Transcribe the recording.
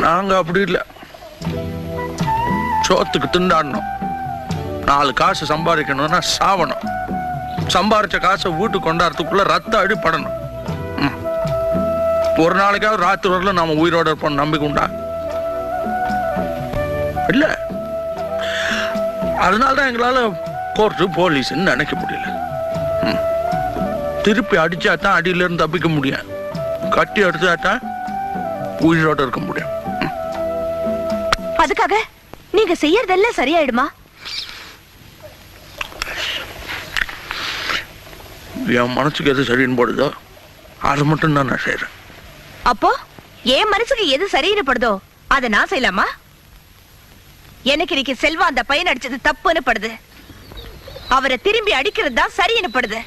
நாங்க அப்படி இல்லை, சோத்துக்கு திண்டாடணும். 4 காசு சம்பாதிக்கணும்னா சாவணும். சம்பாரிச்ச காசை வீட்டுக்கு கொண்டாடுறதுக்குள்ள ரத்த அடிப்படணும். ஒரு நாளைக்காவது ராத்திரி வரல நாம உயிரோட இருப்போம் நம்பிக்கை உண்டா? இல்ல. அதனாலதான் எங்களால கோர்ட்டு போலீஸ்ன்னு நினைக்க முடியல. திருப்பி அடிச்சாதான் அடியில இருந்து தப்பிக்க முடியும், கட்டி அடிச்சாதான் உயிரோட இருக்க முடியும். அதுக்காக நீங்க செய்யறதெல்லாம் சரியாயிடுமா? என் மனசுக்கு எது சரின்னு போடுதோ அது மட்டும் தான் நான் செய்யறேன். அப்போ என் மனசுக்கு எது சரின்னு படுதோ அதை நான் செய்யலாமா? எனக்கு இன்னைக்கு செல்வா அந்த பையன் அடிச்சது தப்புன்னு படுது. அவரை திரும்பி அடிக்கிறது தான் சரின்னு படுது.